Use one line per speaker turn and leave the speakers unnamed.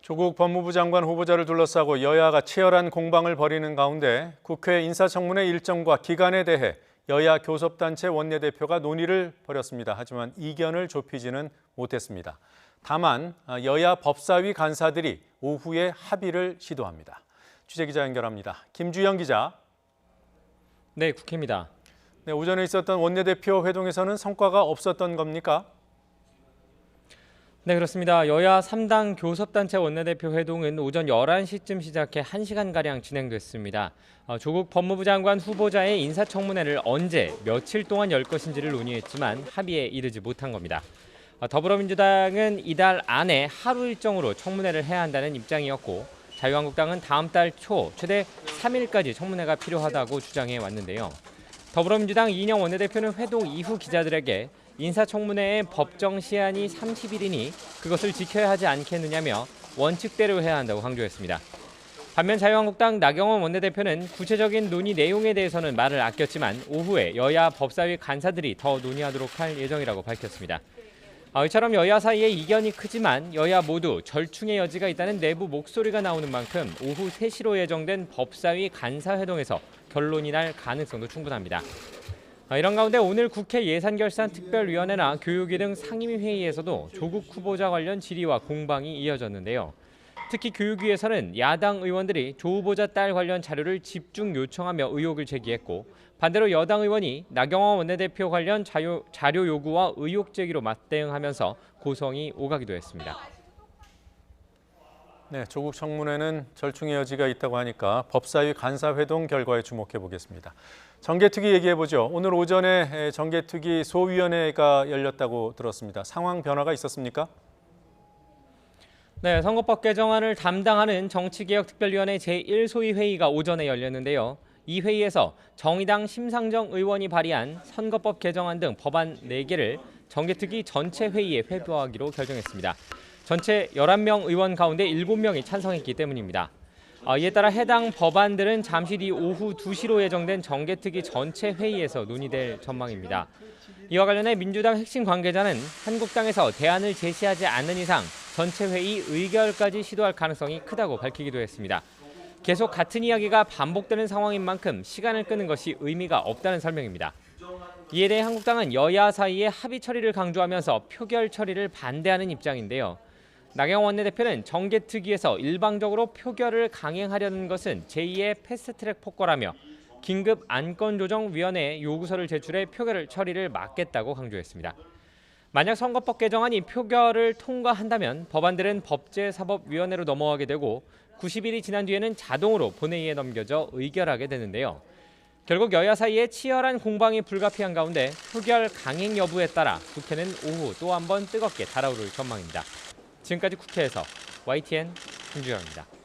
조국 법무부 장관 후보자를 둘러싸고 여야가 치열한 공방을 벌이는 가운데 국회 인사청문회 일정과 기간에 대해 여야 교섭단체 원내대표가 논의를 벌였습니다. 하지만 이견을 좁히지는 못했습니다. 다만 여야 법사위 간사들이 오후에 합의를 시도합니다. 취재기자 연결합니다. 김주영 기자.
네, 국회입니다.
네, 오전에 있었던 원내대표 회동에서는 성과가 없었던 겁니까?
네, 그렇습니다. 여야 3당 교섭단체 원내대표 회동은 오전 11시쯤 시작해 1시간가량 진행됐습니다. 조국 법무부 장관 후보자의 인사청문회를 언제, 며칠 동안 열 것인지를 논의했지만 합의에 이르지 못한 겁니다. 더불어민주당은 이달 안에 하루 일정으로 청문회를 해야 한다는 입장이었고, 자유한국당은 다음 달 초 최대 3일까지 청문회가 필요하다고 주장해 왔는데요. 더불어민주당 이인영 원내대표는 회동 이후 기자들에게 인사청문회의 법정 시한이 30일이니 그것을 지켜야 하지 않겠느냐며 원칙대로 해야 한다고 강조했습니다. 반면 자유한국당 나경원 원내대표는 구체적인 논의 내용에 대해서는 말을 아꼈지만 오후에 여야 법사위 간사들이 더 논의하도록 할 예정이라고 밝혔습니다. 이처럼 여야 사이에 이견이 크지만 여야 모두 절충의 여지가 있다는 내부 목소리가 나오는 만큼 오후 3시로 예정된 법사위 간사회동에서 결론이 날 가능성도 충분합니다. 이런 가운데 오늘 국회 예산결산특별위원회나 교육위 등 상임위 회의에서도 조국 후보자 관련 질의와 공방이 이어졌는데요. 특히 교육위에서는 야당 의원들이 조 후보자 딸 관련 자료를 집중 요청하며 의혹을 제기했고, 반대로 여당 의원이 나경원 원내대표 관련 자료 요구와 의혹 제기로 맞대응하면서 고성이 오가기도 했습니다.
네, 조국 청문회는 절충의 여지가 있다고 하니까 법사위 간사회동 결과에 주목해 보겠습니다. 정개특위 얘기해 보죠. 오늘 오전에 정개특위 소위원회가 열렸다고 들었습니다. 상황 변화가 있었습니까?
네, 선거법 개정안을 담당하는 정치개혁특별위원회 제1소위 회의가 오전에 열렸는데요. 이 회의에서 정의당 심상정 의원이 발의한 선거법 개정안 등 법안 4개를 정개특위 전체 회의에 회부하기로 결정했습니다. 전체 11명 의원 가운데 7명이 찬성했기 때문입니다. 이에 따라 해당 법안들은 잠시 뒤 오후 2시로 예정된 정개특위 전체 회의에서 논의될 전망입니다. 이와 관련해 민주당 핵심 관계자는 한국당에서 대안을 제시하지 않는 이상 전체 회의 의결까지 시도할 가능성이 크다고 밝히기도 했습니다. 계속 같은 이야기가 반복되는 상황인 만큼 시간을 끄는 것이 의미가 없다는 설명입니다. 이에 대해 한국당은 여야 사이의 합의 처리를 강조하면서 표결 처리를 반대하는 입장인데요. 나경원 원내대표는 정개특위에서 일방적으로 표결을 강행하려는 것은 제2의 패스트트랙 폭거라며 긴급 안건조정위원회에 요구서를 제출해 표결 처리를 막겠다고 강조했습니다. 만약 선거법 개정안이 표결을 통과한다면 법안들은 법제사법위원회로 넘어가게 되고 90일이 지난 뒤에는 자동으로 본회의에 넘겨져 의결하게 되는데요. 결국 여야 사이에 치열한 공방이 불가피한 가운데 표결 강행 여부에 따라 국회는 오후 또 한 번 뜨겁게 달아오를 전망입니다. 지금까지 국회에서 YTN 김주영입니다.